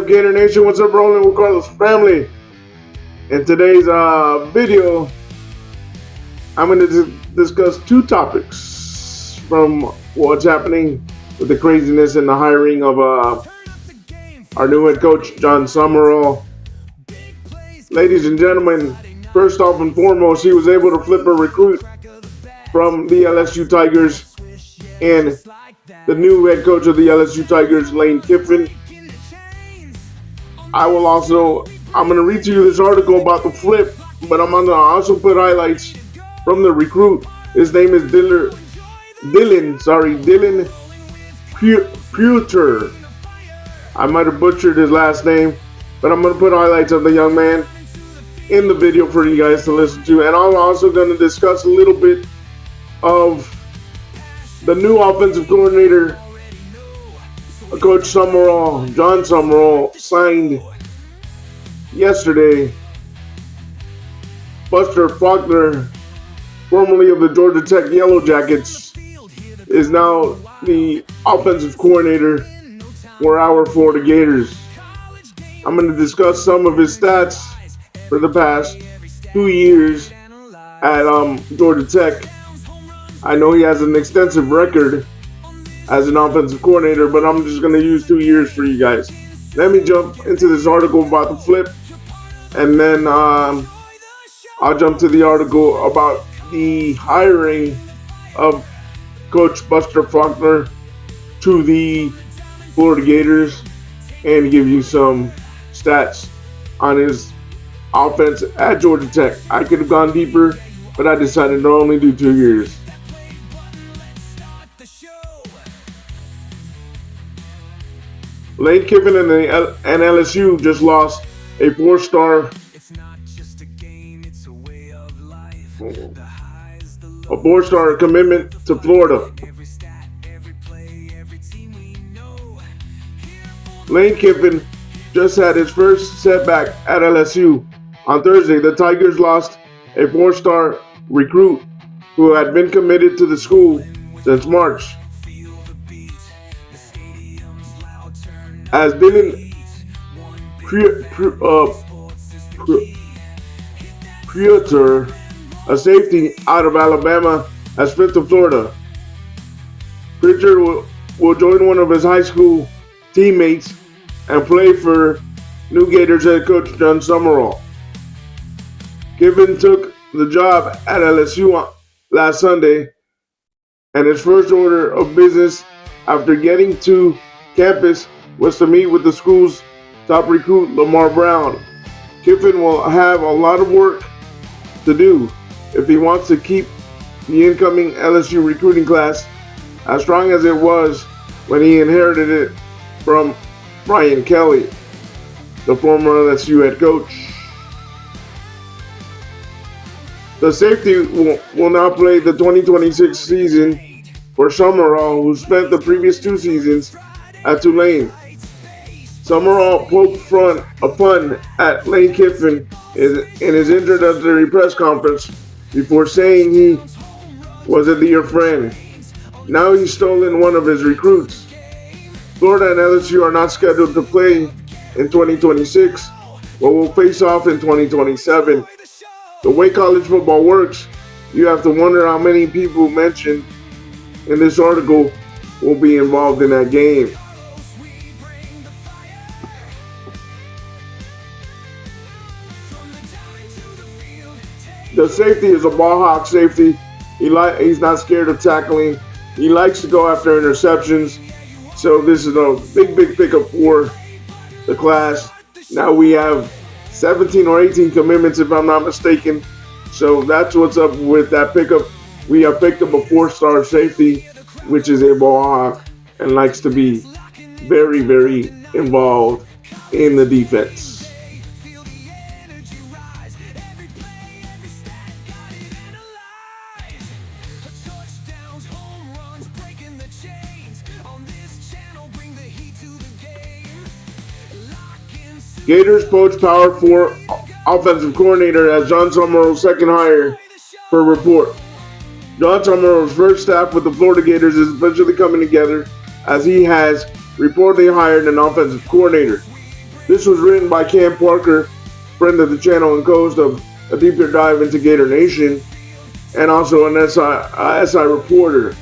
up, Gator Nation? What's up, Rolling with Carlos family? In today's video, I'm going to discuss two topics from what's happening with the craziness and the hiring of our new head coach, John Summerall. Ladies and gentlemen, first off and foremost, he was able to flip a recruit from the LSU Tigers, and the new head coach of the LSU Tigers, Lane Kiffin. I'm going to read to you this article about the flip, but I'm going to also put highlights from the recruit. His name is Dylan Puter. I might have butchered his last name, but I'm going to put highlights of the young man in the video for you guys to listen to. And I'm also going to discuss a little bit of the new offensive coordinator, Coach Summerall. John Summerall signed yesterday. Buster Faulkner, formerly of the Georgia Tech Yellow Jackets, is now the offensive coordinator for our Florida Gators. I'm going to discuss some of his stats for the past 2 years at Georgia Tech. I know he has an extensive record as an offensive coordinator, but I'm just going to use 2 years for you guys. Let me jump into this article about the flip, and then I'll jump to the article about the hiring of Coach Buster Faulkner to the Florida Gators and give you some stats on his offense at Georgia Tech. I could have gone deeper, but I decided to only do 2 years. Lane Kiffin and LSU just lost a four-star commitment to Florida. Lane Kiffin just had his first setback at LSU. On Thursday, the Tigers lost a four-star recruit who had been committed to the school since March. As Dylan Puter, a safety out of Alabama, has flipped to Florida. Pritchard will join one of his high school teammates and play for new Gators head coach John Summerall. Kiffin took the job at LSU last Sunday, and his first order of business after getting to campus was to meet with the school's top recruit, Lamar Brown. Kiffin will have a lot of work to do if he wants to keep the incoming LSU recruiting class as strong as it was when he inherited it from Brian Kelly, the former LSU head coach. The safety will now play the 2026 season for Summerall, who spent the previous 2 seasons at Tulane. Summerall poked fun at Lane Kiffin in his introductory press conference before saying he was a dear friend. Now he's stolen one of his recruits. Florida and LSU are not scheduled to play in 2026, but will face off in 2027. The way college football works, you have to wonder how many people mentioned in this article will be involved in that game. The safety is a ball hawk safety. He's not scared of tackling. He likes to go after interceptions. So this is a big pickup for the class. Now we have 17 or 18 commitments, if I'm not mistaken. So that's what's up with that pickup. We have picked up a 4-star safety, which is a ball hawk and likes to be very involved in the defense. Gators poach Power 4 offensive coordinator as John Summerall's second hire per report. John Summerall's first staff with the Florida Gators is officially coming together as he has reportedly hired an offensive coordinator. This was written by Cam Parker, friend of the channel and host of a deeper dive into Gator Nation, and also an SI reporter.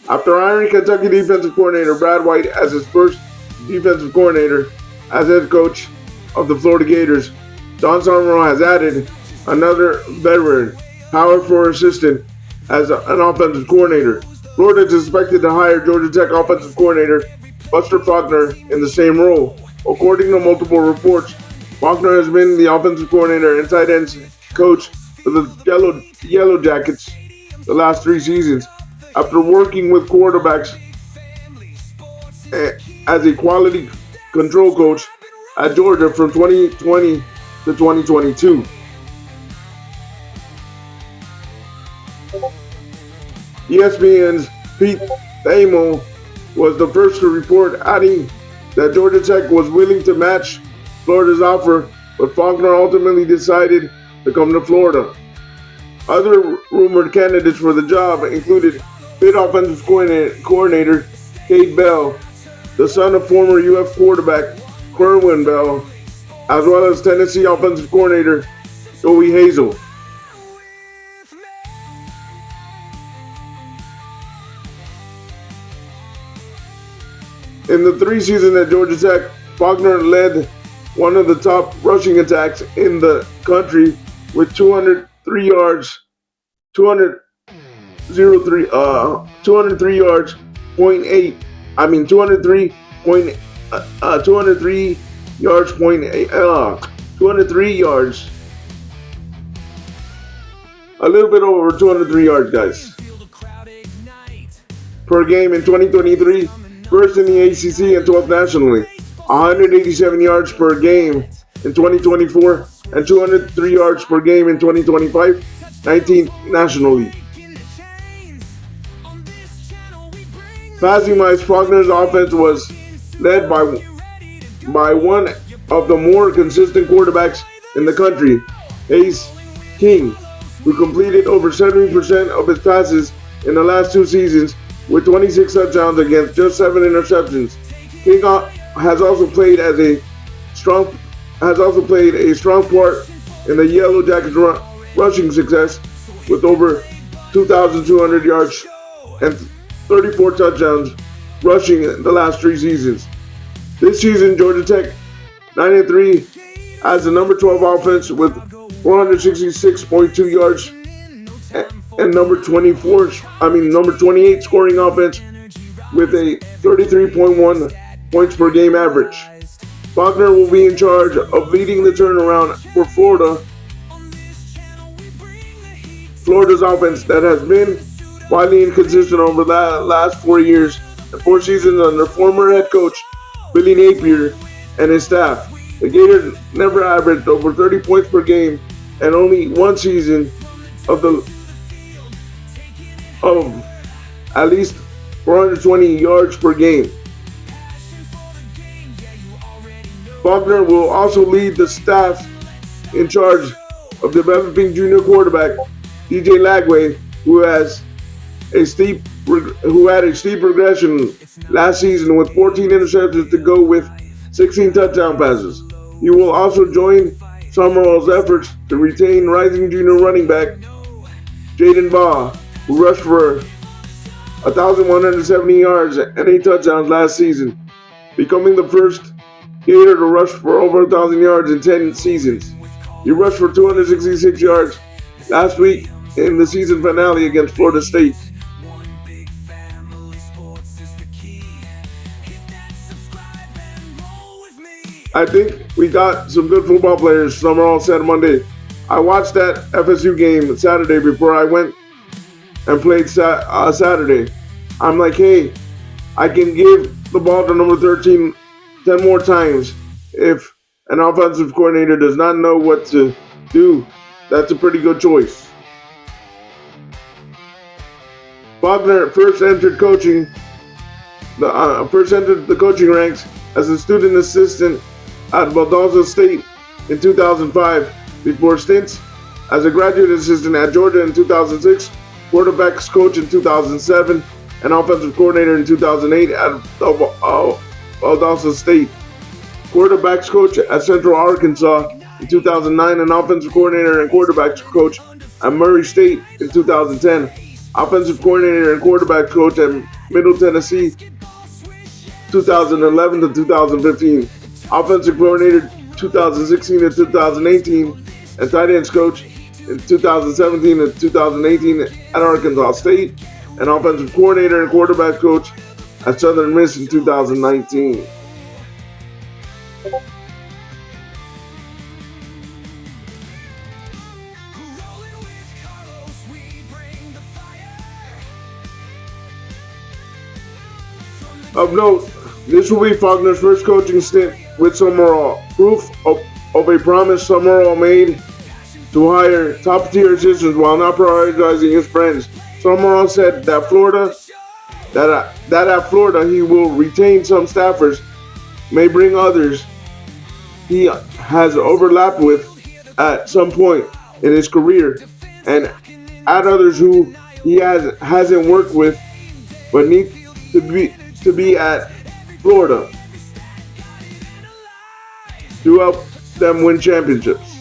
After hiring Kentucky defensive coordinator Brad White as his first defensive coordinator as head coach of the Florida Gators, Don Summerall has added another veteran, Howard for assistant, as an offensive coordinator. Florida is expected to hire Georgia Tech offensive coordinator Buster Faulkner in the same role. According to multiple reports, Faulkner has been the offensive coordinator and tight ends coach for the Yellow Jackets the last 3 seasons. After working with quarterbacks as a quality control coach at Georgia from 2020 to 2022. ESPN's Pete Thamel was the first to report, adding that Georgia Tech was willing to match Florida's offer, but Faulkner ultimately decided to come to Florida. Other rumored candidates for the job included Pitt offensive coordinator Cade Bell, the son of former UF quarterback Kerwin Bell, as well as Tennessee offensive coordinator Joey Hazel. In the 3 seasons at Georgia Tech, Faulkner led one of the top rushing attacks in the country with 203 yards, 203 yards, 203 yards, 203 yards, a little bit over 203 yards, guys, per game in 2023, first in the ACC and 12th nationally, 187 yards per game in 2024, and 203 yards per game in 2025, 19th nationally. Passing-wise, Faulkner's offense was led by one of the more consistent quarterbacks in the country, Ace King, who completed over 70% of his passes in the last 2 seasons with 26 touchdowns against just 7 interceptions. King has also played a strong part in the Yellow Jackets' rushing success with over 2,200 yards and 34 touchdowns rushing in the last 3 seasons. This season, Georgia Tech 9-3 has the number 12 offense with 466.2 yards and number 28 scoring offense with a 33.1 points per game average. Faulkner will be in charge of leading the turnaround for Florida's offense that has been widely inconsistent over the last 4 years and 4 seasons under former head coach Billy Napier and his staff. The Gators never averaged over 30 points per game and only 1 season of at least 420 yards per game. Faulkner will also lead the staff in charge of developing junior quarterback DJ Lagway, who had a steep progression last season with 14 interceptions to go with 16 touchdown passes. He will also join Summerall's efforts to retain rising junior running back Jaden Baugh, who rushed for 1,170 yards and 8 touchdowns last season, becoming the first Gator to rush for over 1,000 yards in 10 seasons. He rushed for 266 yards last week in the season finale against Florida State. I think we got some good football players. Summerall said Monday. I watched that FSU game Saturday before I went and played Saturday. I'm like, hey, I can give the ball to number 13 10 more times. If an offensive coordinator does not know what to do, that's a pretty good choice. Faulkner first entered the coaching ranks as a student assistant at Valdosta State in 2005, before stints as a graduate assistant at Georgia in 2006, quarterbacks coach in 2007, and offensive coordinator in 2008 at Valdosta State. Quarterbacks coach at Central Arkansas in 2009, and offensive coordinator and quarterbacks coach at Murray State in 2010. Offensive coordinator and quarterbacks coach at Middle Tennessee 2011 to 2015. Offensive coordinator 2016 to 2018, and tight ends coach in 2017 to 2018 at Arkansas State, and offensive coordinator and quarterback coach at Southern Miss in 2019. Of note, this will be Faulkner's first coaching stint with Summerall, proof of a promise Summerall made to hire top-tier assistants while not prioritizing his friends. Summerall said that at Florida he will retain some staffers, may bring others he has overlapped with at some point in his career, and add others who he hasn't worked with but need to be at Florida to help them win championships.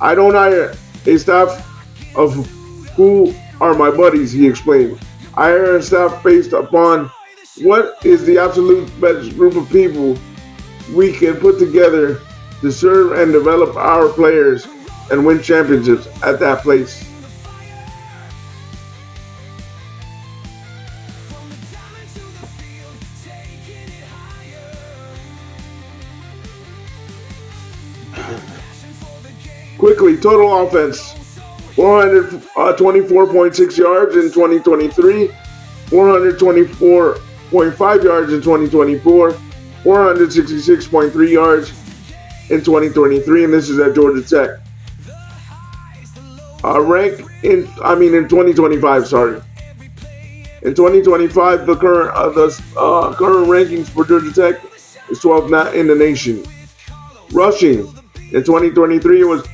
I don't hire a staff of who are my buddies, he explained. I hire a staff based upon what is the absolute best group of people we can put together to serve and develop our players and win championships at that place. Quickly, total offense, 424.6 yards in 2023, 424.5 yards in 2024, 466.3 yards in 2023, and this is at Georgia Tech. In 2025, sorry. In 2025, the current rankings for Georgia Tech is 12th in the nation. Rushing in 2023 it was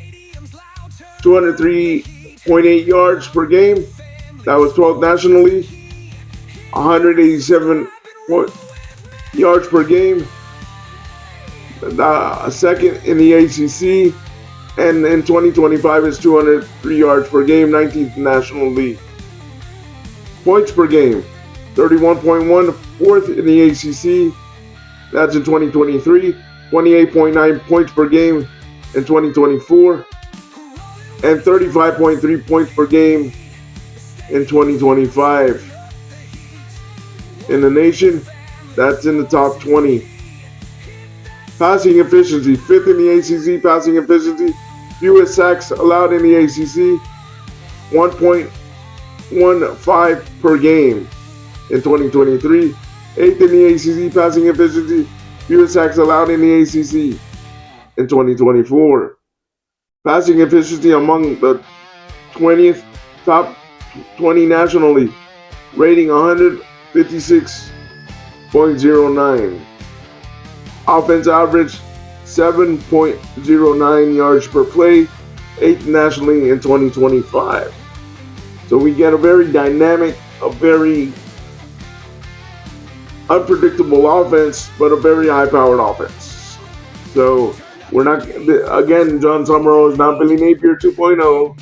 203.8 yards per game. That was 12th nationally. 187 yards per game. Second in the ACC. And in 2025 is 203 yards per game, 19th National League. Points per game, 31.1, fourth in the ACC. That's in 2023. 28.9 points per game in 2024. And 35.3 points per game in 2025. In the nation, that's in the top 20. Passing efficiency, fifth in the ACC passing efficiency. Fewest sacks allowed in the ACC, 1.15 per game in 2023. Eighth in the ACC passing efficiency. Fewest sacks allowed in the ACC in 2024. Passing efficiency among the 20th top 20 nationally, rating 156.09. Offense average 7.09 yards per play, 8th nationally in 2025. So we get a very dynamic, a very unpredictable offense, but a very high-powered offense. So we're not, again, John Summerall is not Billy Napier 2.0,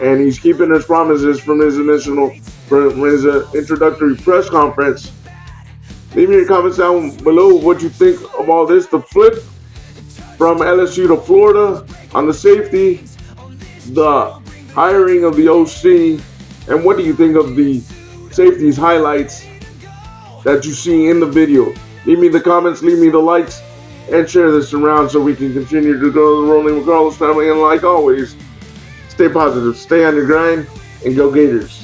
and he's keeping his promises from his introductory press conference. Leave me your comments down below what you think of all this. The flip from LSU to Florida on the safety, the hiring of the OC, and what do you think of the safeties highlights that you see in the video? Leave me the comments, leave me the likes, and share this around so we can continue to grow the Rolling with Carlos family. And like always, stay positive, stay on your grind, and go Gators.